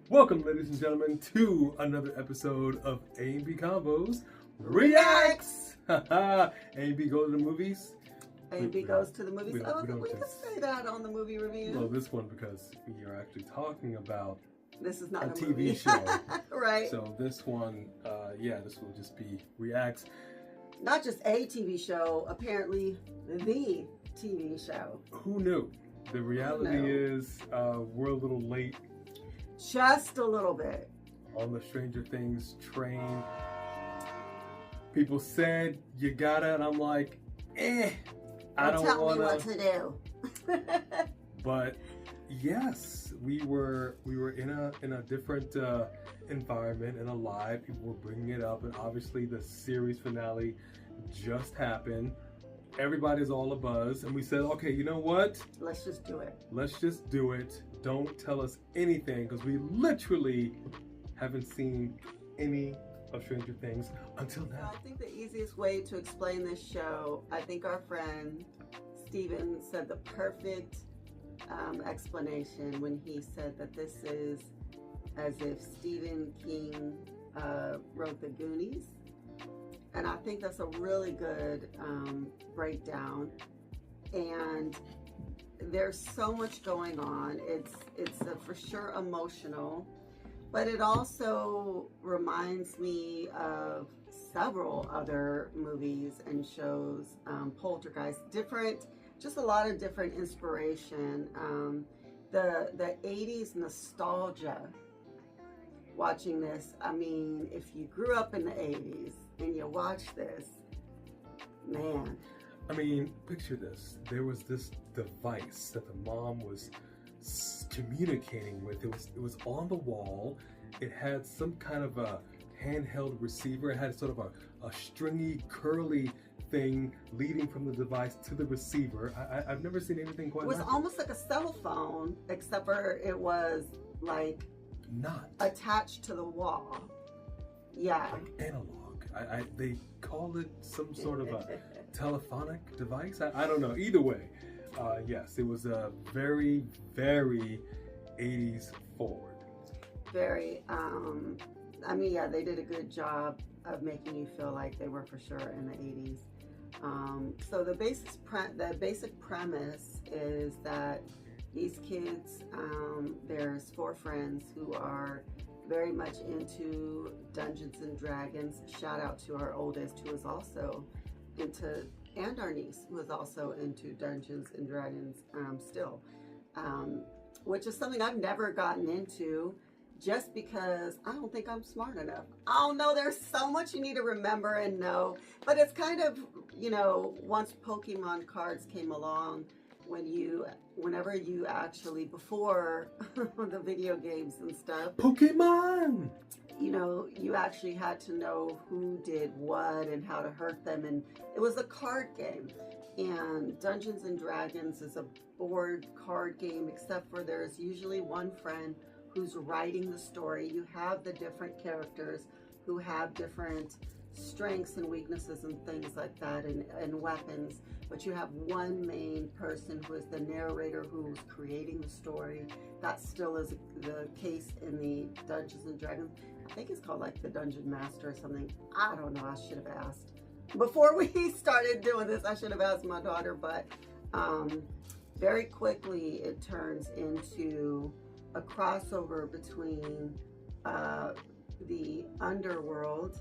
Welcome, ladies and gentlemen, to another episode of A&B Convos Reacts. A&B goes to the movies. A&B goes to the movies. We We can say that on the movie review. Well, this one because we are actually talking about this is not a TV show. Right. So this one, this will just be Reacts. Not just a TV show, apparently the TV show. Who knew? The reality is we're a little late. Just a little bit. On the Stranger Things train. People said, you gotta, and I'm like, I don't tell wanna. me what to do. But yes, we were in a different environment and alive. People were bringing it up, and obviously the series finale just happened. Everybody's all abuzz, and we said, okay, you know what? Let's just do it. Let's just do it. Don't tell us anything, because we literally haven't seen any of Stranger Things until now. I think the easiest way to explain this show, I think our friend Steven said the perfect explanation when he said that this is as if Stephen King wrote The Goonies. And I think that's a really good breakdown. And there's so much going on. It's for sure emotional, but it also reminds me of several other movies and shows, Poltergeist, just a lot of different inspiration. The 80s nostalgia, watching this, I mean, if you grew up in the 80s and you watch this, man. I mean, picture this. There was this device that the mom was communicating with. It was on the wall. It had some kind of a handheld receiver. It had sort of a stringy, curly thing leading from the device to the receiver. I've never seen anything quite like it. It was almost like a cell phone, except for it was like not attached to the wall. Yeah. Like analog. They call it some sort of a telephonic device. I don't know. Either way, yes, it was a very, very 80s forward. Very. I mean, yeah, they did a good job of making you feel like they were for sure in the 80s. So the basic premise is that these kids, there's 4 friends who are very much into Dungeons and Dragons. Shout out to our oldest, who is also into, and our niece, who is also into Dungeons and Dragons still, which is something I've never gotten into, just because I don't think I'm smart enough. I don't know, there's so much you need to remember and know, but it's kind of, once Pokemon cards came along, whenever you actually, before the video games and stuff, Pokemon! You actually had to know who did what and how to hurt them, and it was a card game. And Dungeons and Dragons is a board card game, except for there's usually one friend who's writing the story. You have the different characters who have different strengths and weaknesses and things like that, and weapons, but you have one main person who is the narrator, who's creating the story. That still is the case in the Dungeons and Dragons. I think it's called like the Dungeon Master or something. I don't know. I should have asked before we started doing this. I should have asked my daughter, but very quickly it turns into a crossover between the underworld,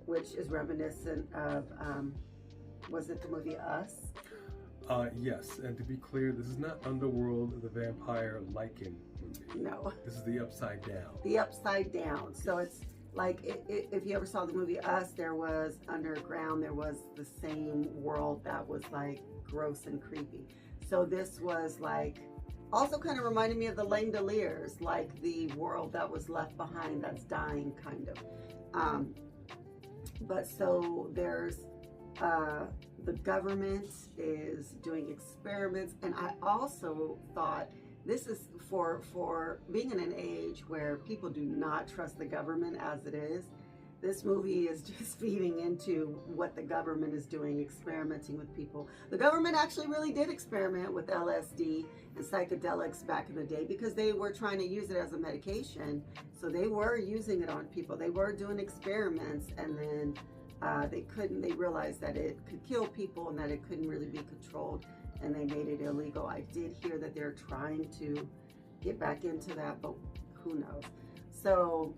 which is reminiscent of, was it the movie Us? Yes, and to be clear, this is not Underworld, the vampire Lycan movie. No. This is the Upside Down. The Upside Down. So it's like, if you ever saw the movie Us, there was underground, there was the same world that was like gross and creepy. So this was like, also kind of reminded me of the Langoliers, like the world that was left behind that's dying, kind of. But so there's the government is doing experiments, and I also thought this is for being in an age where people do not trust the government as it is. this movie is just feeding into what the government is doing, experimenting with people. The government actually really did experiment with LSD and psychedelics back in the day because they were trying to use it as a medication. So they were using it on people. They were doing experiments, and then they realized that it could kill people and that it couldn't really be controlled, and they made it illegal. I did hear that they're trying to get back into that, but who knows? So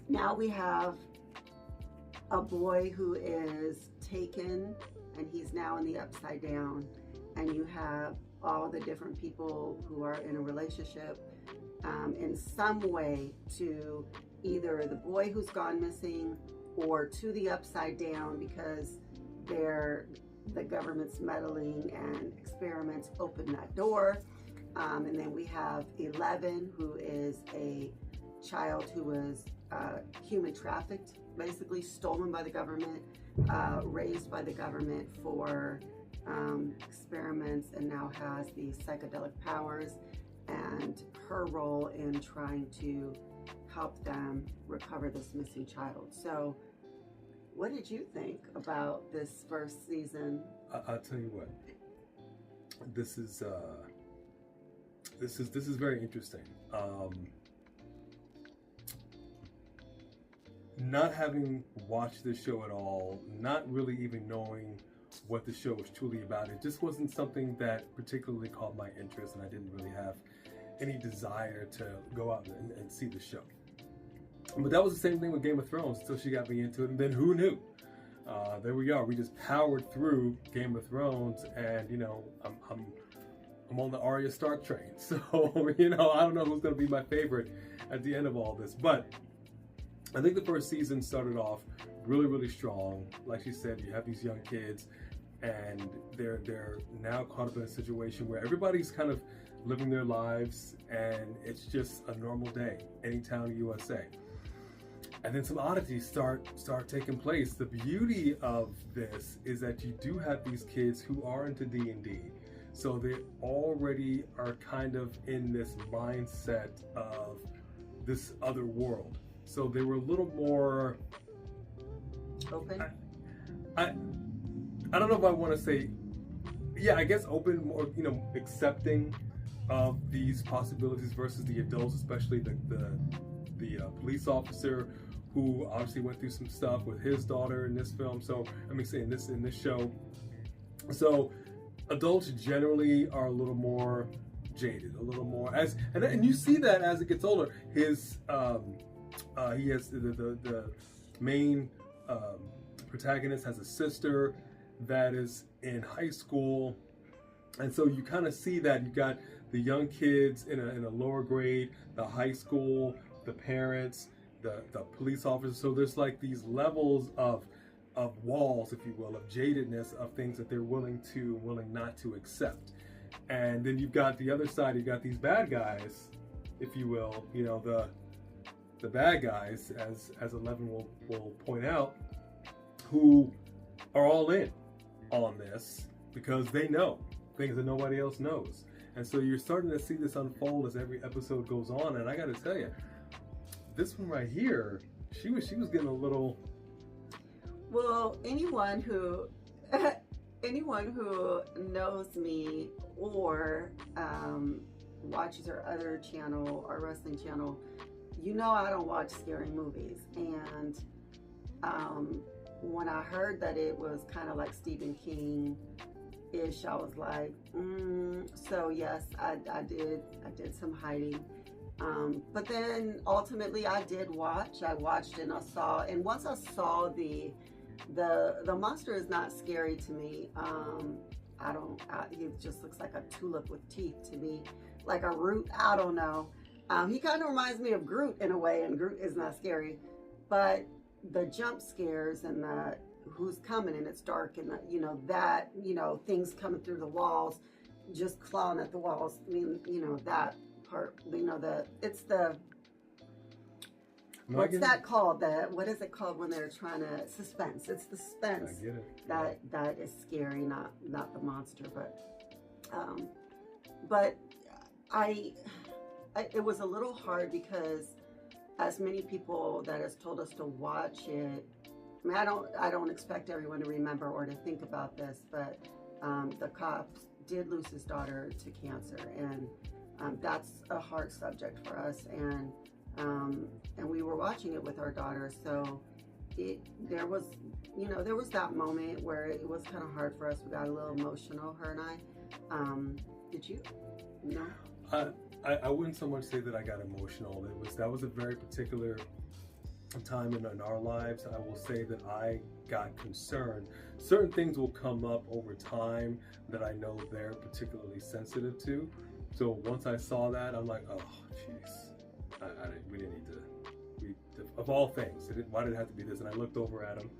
now we have a boy who is taken, and he's now in the upside down, and you have all the different people who are in a relationship in some way to either the boy who's gone missing or to the upside down, because the government's meddling and experiments open that door. And then we have 11, who is a child who was human trafficked, basically stolen by the government, raised by the government for experiments, and now has these psychedelic powers, and her role in trying to help them recover this missing child. So what did you think about this first season? I'll tell you what, this is very interesting. Not having watched this show at all, not really even knowing what the show was truly about, it just wasn't something that particularly caught my interest, and I didn't really have any desire to go out and see the show. But that was the same thing with Game of Thrones until she got me into it, and then who knew? There we are. We just powered through Game of Thrones, and I'm on the Arya Stark train. So I don't know who's going to be my favorite at the end of all this, but I think the first season started off really, really strong. Like she said, you have these young kids, and they're now caught up in a situation where everybody's kind of living their lives, and it's just a normal day, any town in the USA. And then some oddities start taking place. The beauty of this is that you do have these kids who are into D&D. So they already are kind of in this mindset of this other world. So they were a little more open. I don't know if I want to say, yeah, I guess open, more, accepting of these possibilities versus the adults, especially the police officer who obviously went through some stuff with his daughter in this film. So in this show. So adults generally are a little more jaded, a little more and you see that as it gets older. His he has the main protagonist has a sister that is in high school, and so you kind of see that you got the young kids in a lower grade, the high school, the parents, the police officers. So there's like these levels of walls, if you will, of jadedness, of things that they're willing not to accept. And then you've got the other side, you've got these bad guys, if you will, the bad guys, as Eleven will point out, who are all in on this because they know things that nobody else knows. And so you're starting to see this unfold as every episode goes on. And I got to tell you, this one right here, she was getting a little. Well, anyone who knows me or watches our other channel, our wrestling channel, I don't watch scary movies. And when I heard that it was kind of like Stephen King-ish, I was like, so yes, I did some hiding. But then ultimately I did watch. I watched and I saw, and once I saw the monster is not scary to me. He just looks like a tulip with teeth to me, like a root. I don't know. He kind of reminds me of Groot in a way, and Groot is not scary, but the jump scares and the who's coming and it's dark and things coming through the walls, just clawing at the walls. I mean, that part. What's that called? What is it called when they're trying to suspense? It's the suspense. I get it. That is scary, not the monster, but it was a little hard because as many people that has told us to watch it, I mean, I don't expect everyone to remember or to think about this, but the cop did lose his daughter to cancer, and that's a hard subject for us, and we were watching it with our daughter, so there was that moment where it was kind of hard for us. We got a little emotional, her and I. Did you? No. I wouldn't so much say that I got emotional. That was a very particular time in our lives. I will say that I got concerned. Certain things will come up over time that I know they're particularly sensitive to. So once I saw that, I'm like, oh, jeez, we didn't need to. Of all things, why did it have to be this? And I looked over at him.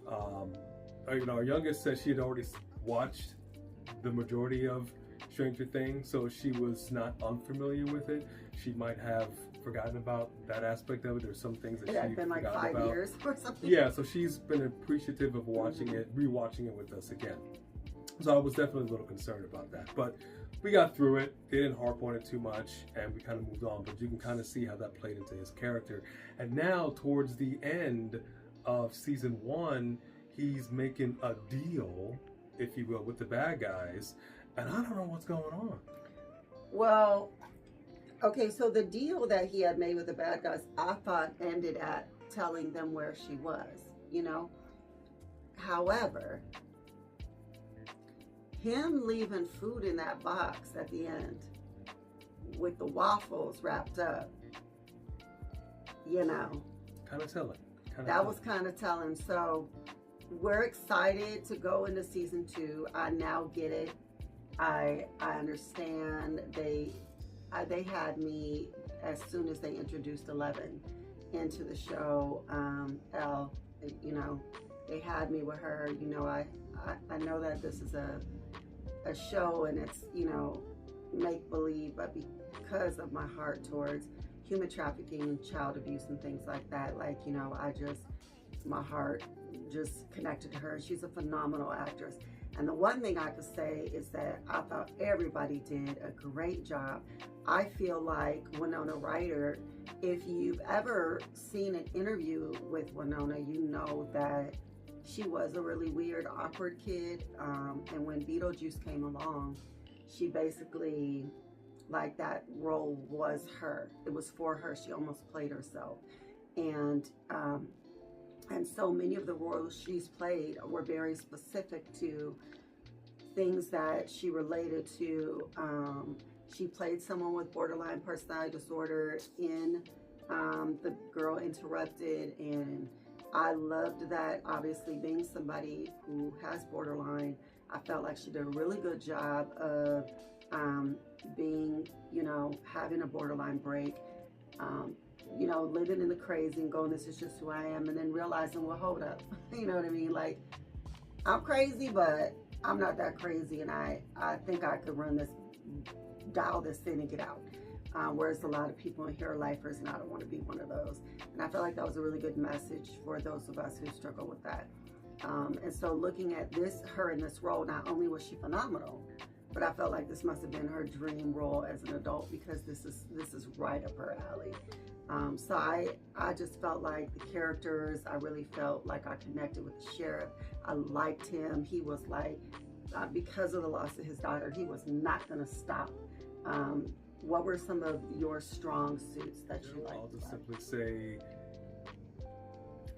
Our youngest said she had already watched the majority of Stranger Things, so she was not unfamiliar with it. She might have forgotten about that aspect of it. There's some things that she had been like 5 about. years or something. Yeah, so she's been appreciative of watching it, rewatching it with us again. So I was definitely a little concerned about that, but we got through it. They didn't harp on it too much, and we kind of moved on. But you can kind of see how that played into his character. And now, towards the end of season 1, he's making a deal, if you will, with the bad guys. And I don't know what's going on. Well, okay, so the deal that he had made with the bad guys, I thought ended at telling them where she was, However, him leaving food in that box at the end with the waffles wrapped up, Kind of telling. That was kind of telling. So we're excited to go into season 2. I now get it. I understand. They had me as soon as they introduced 11 into the show. Elle, they had me with her. I know that this is a show and it's make believe, but because of my heart towards human trafficking and child abuse and things like that, my heart just connected to her. She's a phenomenal actress. And the one thing I could say is that I thought everybody did a great job. I feel like Winona Ryder, if you've ever seen an interview with Winona, you know that she was a really weird, awkward kid. And when Beetlejuice came along, she basically, that role was her. It was for her. She almost played herself. And so many of the roles she's played were very specific to things that she related to. She played someone with borderline personality disorder in The Girl Interrupted, and I loved that. Obviously, being somebody who has borderline, I felt like she did a really good job of being, having a borderline break. Living in the crazy and going, this is just who I am, and then realizing, well, hold up, you know what I mean? I'm crazy, but I'm not that crazy, and I think I could dial this in and get out. Whereas a lot of people in here are lifers, and I don't want to be one of those. And I felt like that was a really good message for those of us who struggle with that. And so looking at her in this role, not only was she phenomenal, but I felt like this must have been her dream role as an adult, because this is right up her alley. So I just felt like the characters, I really felt like I connected with the sheriff. I liked him. He was because of the loss of his daughter, he was not going to stop. What were some of your strong suits that you liked? I'll just simply say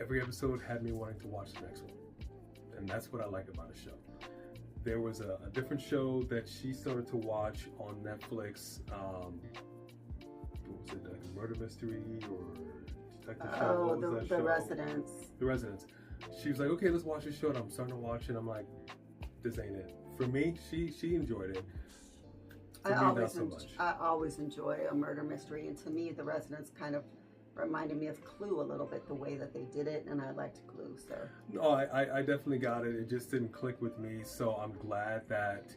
every episode had me wanting to watch the next one. And that's what I like about the show. There was a different show that she started to watch on Netflix. What was it, like a murder mystery or detective show? What was that The show? Residence. The Residence. She was like, okay, let's watch this show. And I'm starting to watch it. I'm like, this ain't it. For me, she enjoyed it. For me, not so much. I always enjoy a murder mystery. And to me, The Residence kind of reminded me of Clue a little bit, the way that they did it. And I liked Clue, so. No, I definitely got it. It just didn't click with me. So I'm glad that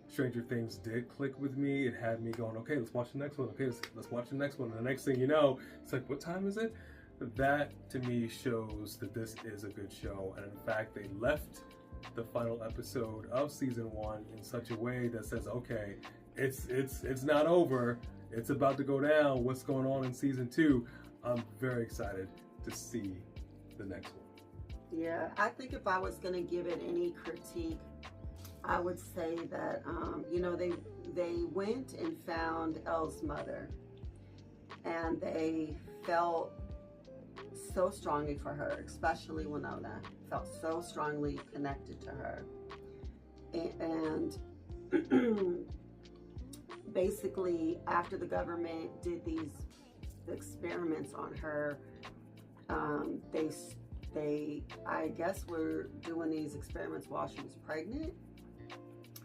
Stranger Things did click with me. It had me going, okay, let's watch the next one. Okay, let's watch the next one. And the next thing you know, it's like, what time is it? That to me shows that this is a good show. And in fact, they left the final episode of season 1 in such a way that says, okay, it's not over. It's about to go down. What's going on in season 2? I'm very excited to see the next one. Yeah, I think if I was going to give it any critique, I would say that, you know, they went and found Elle's mother, and they felt so strongly for her, especially Winona, felt so strongly connected to her. And basically, after the government did these experiments on her, they I guess were doing these experiments while she was pregnant,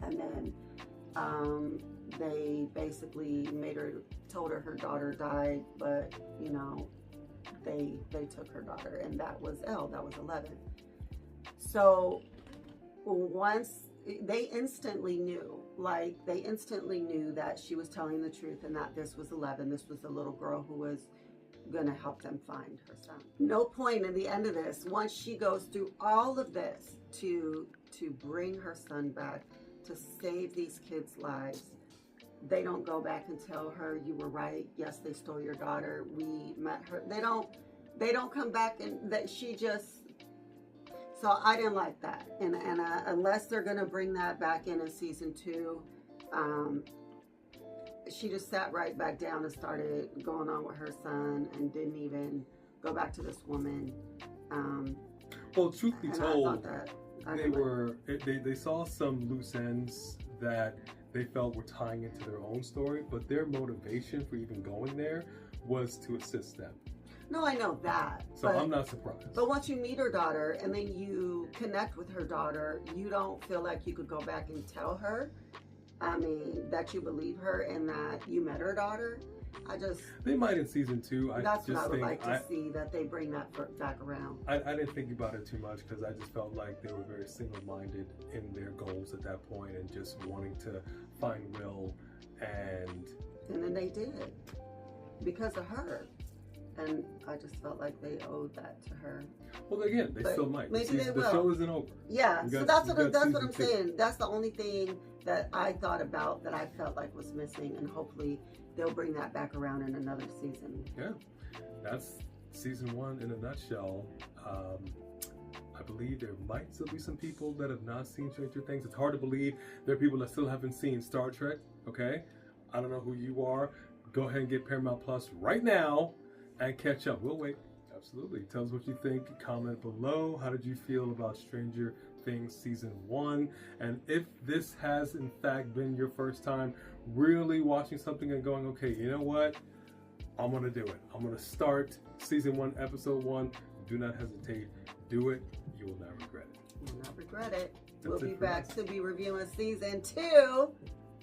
and then they basically told her daughter died, but you know, they took her daughter, and that was Elle, that was 11. So once they instantly knew that she was telling the truth, and that this was 11, this was the little girl who was gonna help them find her son. No point in the end of this, once she goes through all of this to bring her son back, to save these kids' lives, they don't go back and tell her, you were right, yes, they stole your daughter, we met her. They don't come back, and that she just, so I didn't like that. And unless they're gonna bring that back in season 2, she just sat right back down and started going on with her son, and didn't even go back to this woman. Well, truth be told, they saw some loose ends that they felt were tying into their own story, but their motivation for even going there was to assist them. No, I know that. So I'm not surprised. But once you meet her daughter and then you connect with her daughter, you don't feel like you could go back and tell her, I mean, that you believe her and that you met her daughter. They might in season 2. That's what I would like to see, that they bring that back around. I didn't think about it too much, because I just felt like they were very single-minded in their goals at that point, and just wanting to find Will, and then they did, because of her. And I just felt like they owed that to her. Well, again, they still might. Maybe they will. The show isn't over. Yeah, so that's what I'm saying. That's the only thing that I thought about that I felt like was missing, and hopefully they'll bring that back around in another season. Yeah, that's season 1 in a nutshell. I believe there might still be some people that have not seen Stranger Things. It's hard to believe there are people that still haven't seen Star Trek, okay? I don't know who you are. Go ahead and get Paramount Plus right now and catch up. We'll wait. Absolutely. Tell us what you think. Comment below. How did you feel about Stranger Things season 1? And if this has in fact been your first time really watching something and going, okay, you know what? I'm going to do it. I'm going to start season 1, episode 1. Do not hesitate. Do it. You will not regret it. You will not regret it. We'll be back to be reviewing season 2.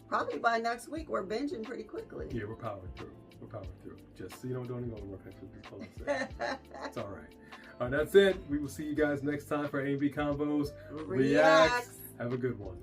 Probably by next week. We're binging pretty quickly. Yeah, we're powering through. Just so you don't do any work next week. That's all I'm saying. It's all right. All right, that's it. We will see you guys next time for A&B Convos Reacts. Have a good one.